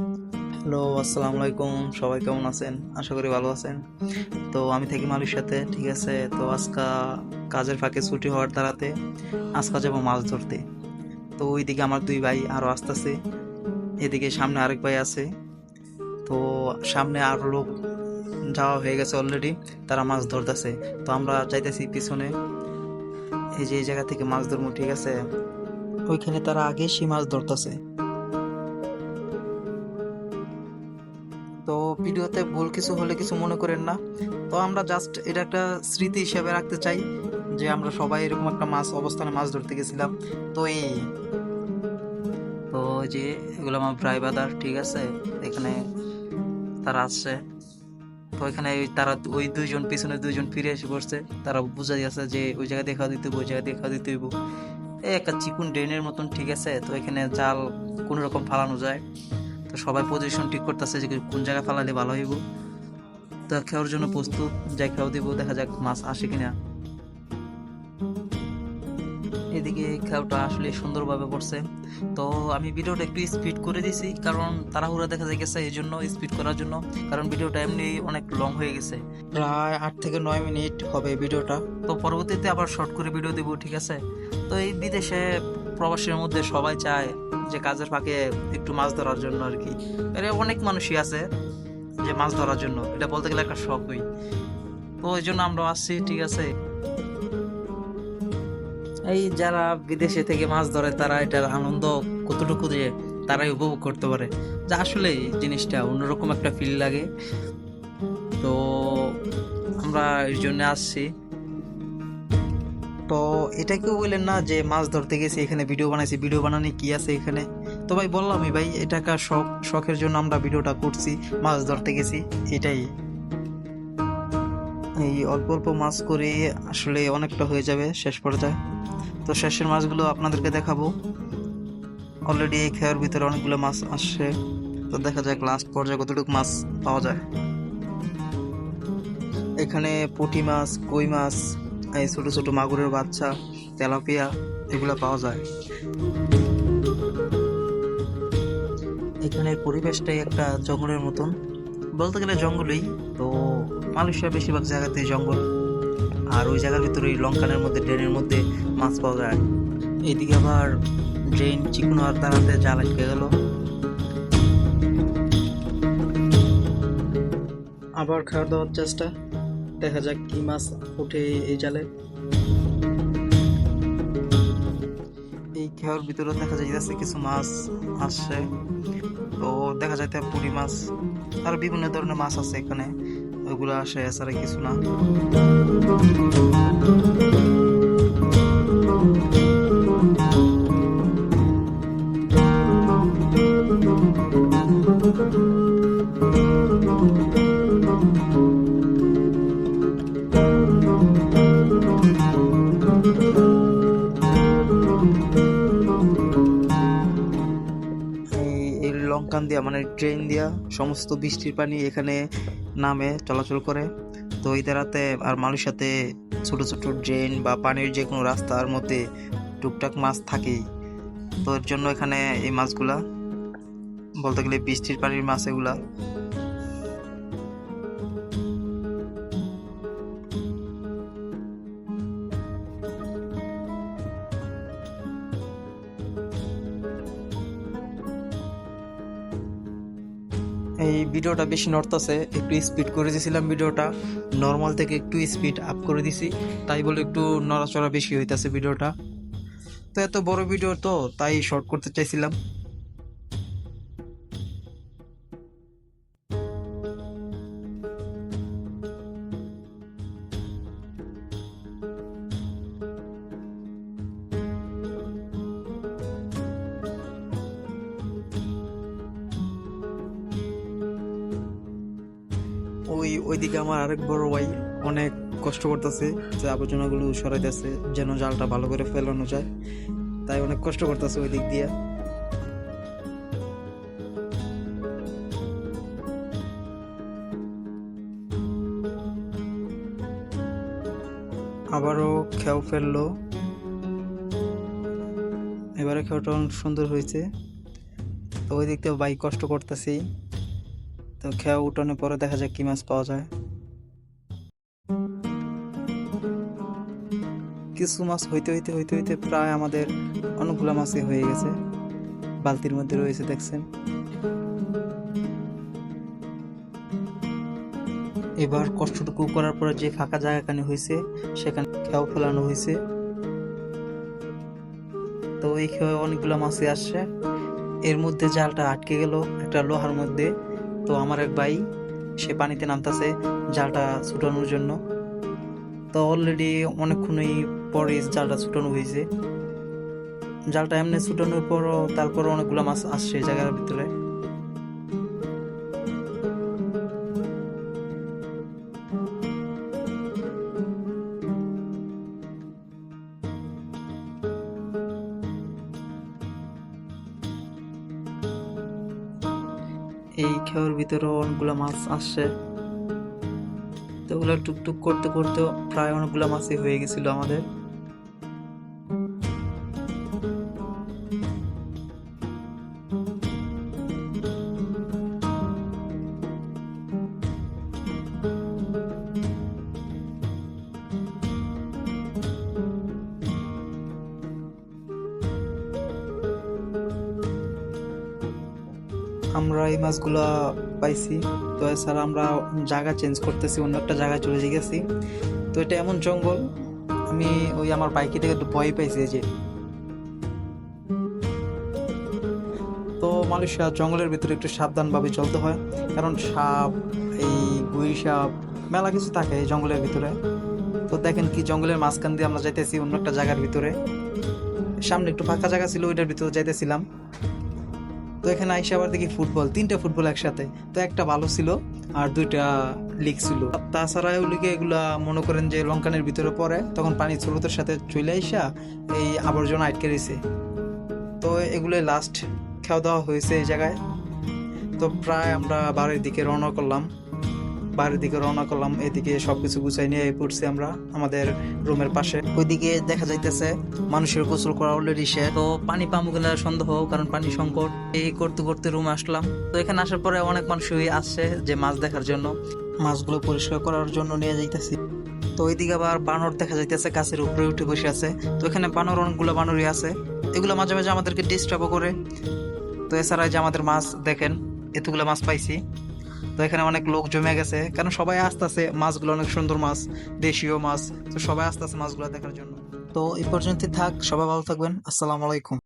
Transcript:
Hello, আসসালামু আলাইকুম। সবাই কেমন আছেন? আশা করি ভালো আছেন। তো আমি থাকি মালয়েশিয়াতে, ঠিক আছে? তো আজকা কাজের ফাঁকে ছুটি হওয়ার তাড়াতে আজকা যাবো মাছ ধরতে। তো ওইদিকে আমার 2 ভাই আরো আসতেছে, এদিকে সামনে আরেক ভাই আছে। তো সামনে আরো লোক যাওয়া হয়ে গেছে অলরেডি, তারা মাছ ধরতেছে। তো আমরা যাইতেছি পিছনে, এই যে এই জায়গা থেকে মাছ ধরবো, ঠিক আছে? ওইখানে তারা আগে সেই মাছ ধরতেছে। তো ভিডিওতে ভুল কিছু হলে কিছু মনে করেন না। তো আমরা জাস্ট এটা একটা স্মৃতি হিসেবে রাখতে চাই যে আমরা সবাই এরকম একটা মাছ অবস্থানে মাছ ধরতে গেছিলাম। তো ওই যে এগুলো আমার প্রায় বাদার, ঠিক আছে? এখানে তারা আসছে। তো এখানে তারা ওই দুইজন পিছনে দুইজন ফিরে এসে পড়ছে। তারা বুঝাই আছে যে ওই জায়গা দেখা দিতে হইব, ওই জায়গা দেখা দিতে হইব। এই একটা চিকুন ড্রেনের মতন, ঠিক আছে? তো এখানে জাল কোন রকম ফালানো যায়। তো সবাই পজিশন ঠিক করতেছে যে কোন জায়গায় ফালালে ভালো হইব। তো খাওয়ার জন্য প্রস্তুত, যাই খাওয়া দিব, দেখা যাক মাছ আসে কিনা। এদিকে খেয়াটা আসলে সুন্দরভাবে পড়ছে। তো আমি ভিডিওটা একটু স্পিড করে দিছি, কারণ তাড়াহুড়া দেখা যায় গেছে, এই জন্য স্পিড করার জন্য। কারণ ভিডিওটা এমনি অনেক লং হয়ে গেছে, প্রায় 8 থেকে 9 মিনিট হবে ভিডিওটা। তো পরবর্তীতে আবার শর্ট করে ভিডিও দিব, ঠিক আছে? তো এই বিদেশে প্রবাসীর মধ্যে সবাই চায় যে কাজের ফাঁকে একটু মাছ ধরার জন্য আর কি। এর অনেক মানুষই আছে যে মাছ ধরার জন্য, এটা বলতে গেলে একটা শখই। তো ওই জন্য আমরা আসছি, ঠিক আছে? এই যারা বিদেশে থেকে মাছ ধরে তারা এটার আনন্দ কতটুকু যে তারাই উপভোগ করতে পারে, যা আসলে জিনিসটা অন্যরকম একটা ফিল লাগে। তো আমরা এই জন্য আসছি। তো এটা কেউ বললেন না যে মাছ ধরতে গেছি এখানে ভিডিও বানাইছি, ভিডিও বানানি কি আছে এখানে? তো ভাই বললামই ভাই, এটা একটা শখ, শখের জন্য আমরা ভিডিওটা করছি, মাছ ধরতে গেছি, এটাই। এই অল্প অল্প মাছ করে আসলে অনেকটা হয়ে যাবে শেষ পর্যায়ে। তো শেষের মাছগুলো আপনাদেরকে দেখাবো। অলরেডি এই খেয়ার ভিতরে অনেকগুলো মাছ আসছে। তো দেখা যাক লাস্ট পর্যায়ে কতটুকু মাছ পাওয়া যায়। এখানে পুঁটি মাছ, কই মাছ, এই ছোট ছোট মাগুরের বাচ্চা, তেলাপিয়া, এগুলো পাওয়া যায়। এখানের পরিবেশটাই একটা জঙ্গলের মতন, বলতে গেলে জঙ্গলই। তো মালয়েশিয়া বেশিরভাগ জায়গাতেই জঙ্গল। আর ওই জায়গার ভিতরে ওই লঙ্কানের মধ্যে, ড্রেনের মধ্যে মাছ পাওয়া যায়। এইদিকে আবার ড্রেন চিকুনো আর তারাতে জাল আটকে গেল। আবার খাওয়া দাওয়ার চেষ্টা, দেখা যাক কি মাছ ওঠে এই জালে। এই খেয়ার ভিতরে দেখা যাইতেছে কিছু মাছ আসছে। তো দেখা যাইতে পুঁটি মাছ আর বিভিন্ন ধরনের মাছ আছে এখানে, ওগুলো আসে, এছাড়া কিছু না। এই লঙ্কান দিয়া মানে ট্রেন দিয়া সমস্ত বৃষ্টির পানি এখানে নামে, চলাচল করে। তো এই রাতে আর মালয়েশিয়াতে ছোট ছোট ড্রেন বা পানির যে কোনো রাস্তার মধ্যে টুকটাক মাছ থাকেই। তো এর জন্য এখানে এই মাছগুলা, বলতে গেলে বৃষ্টির পানির মাছ এগুলা। এই ভিডিওটা বেশি নড়তেছে, একটু স্পিড করে দিয়েছিলাম ভিডিওটা, নর্মাল থেকে একটু স্পিড আপ করে দিছি, তাই বলে একটু নড়াচড়া বেশি হইতাছে ভিডিওটা। তো এত বড় ভিডিও তো তাই শর্ট করতে চাইছিলাম। ওইদিকে আমার আরেক বড় ভাই অনেক কষ্ট করতেছে, যে আবর্জনাগুলো সরাইতেছে যেন জালটা ভালো করে ফেলানো যায়, তাই অনেক কষ্ট করতেছে ওই দিক দিয়ে। আবারও খেয়াও ফেললো, এবারে খেয়াটা অনেক সুন্দর হয়েছে। তো ওই দিক থেকে বাইক কষ্ট করতেছি। তো খেয়া উঠানোর পরে দেখা যাক কি মাছ পাওয়া যায়। কিছু মাছ হইতে হইতে হইতে হইতে প্রায় আমাদের অনেকগুলো মাছই হয়ে গেছে, বালতির মধ্যে রয়েছে দেখছেন। এবার কষ্টটুকু করার পরে যে ফাঁকা জায়গাখানি হয়েছে সেখানে খেয়াও ফেলানো হয়েছে। তো এই খেয়ে অনেকগুলো মাছই আসছে। এর মধ্যে জালটা আটকে গেল একটা লোহার মধ্যে। তো আমার এক ভাই সে পানিতে নামতাছে জালটা ছুটানোর জন্য। তো অলরেডি অনেকক্ষণই পরে জালটা ছুটানো হয়েছে। জালটা এমনি ছুটানোর পরও তারপর অনেকগুলো মাছ আসছে এই জায়গার ভিতরে। এই খেয়ার ভিতরেও অনেকগুলো মাছ আসছে। তো ওগুলো টুকটুক করতে করতে প্রায় অনেকগুলো মাছই হয়ে গেছিল আমাদের। আমরা এই মাছগুলা পাইছি। তো এছাড়া আমরা জায়গা চেঞ্জ করতেছি, অন্য একটা জায়গায় চলে গেছি। তো এটা এমন জঙ্গল, আমি ওই আমার বাইকে থেকে একটু ভয় পাইছি যে। তো মালয়েশিয়া জঙ্গলের ভিতরে একটু সাবধানভাবে চলতে হয়, কারণ সাপ, এই গুই সাপ, মেলা কিছু থাকে এই জঙ্গলের ভিতরে। তো দেখেন কি জঙ্গলের মাঝখান দিয়ে আমরা যাইতেছি অন্য একটা জায়গার ভিতরে। সামনে একটু ফাঁকা জায়গা ছিল, ওইটার ভিতরে যাইতেছিলাম। তো এখানে আইসা আবার দেখি ফুটবল, 3টা ফুটবল একসাথে। তো একটা ভালো ছিল আর 2টা লিগ ছিল। তাছাড়া ওগুলিকে এগুলা মনে করেন যে লঙ্কানের ভিতরে পড়ে, তখন পানি স্রোতের সাথে চলে আইসা এই আবর্জনা আটকে রয়েছে। তো এগুলো লাস্ট খাওয়া দাওয়া হয়েছে এই জায়গায়। তো প্রায় আমরা বাড়ির দিকে রওনা করলাম। এদিকে সবকিছু গুছাই নিয়ে পড়ছি আমরা আমাদের রুমের পাশে। ওইদিকে দেখা যাইতেছে মানুষের গোসল করা অলরেডি শেষ। তো পানি পামু কিনা সন্দেহ, কারণ পানি সংকট। এই করতে করতে রুমে আসলাম। তো এখানে আসার পরে অনেক মানুষই আসছে যে মাছ দেখার জন্য, মাছগুলো পরিষ্কার করার জন্য নিয়ে যাইতেছি। তো ওইদিকে আবার বানর দেখা যাইতেছে, গাছের উপরে উঠে বসে আছে। তো এখানে বানর, অনেকগুলো বানরই আছে। এগুলো মাঝে মাঝে আমাদেরকে ডিস্টার্বও করে। তো এছাড়া যে আমাদের মাছ দেখেন, এতগুলো মাছ পাইছি। তো এখানে অনেক লোক জমে গেছে, কারণ সবাই আসতেছে, মাছগুলো অনেক সুন্দর মাছ, দেশীয় মাছ। তো সবাই আসতেছে মাছগুলো দেখার জন্য। তো এই পর্যন্তই থাক, সবাই ভালো থাকবেন। আসসালামু আলাইকুম।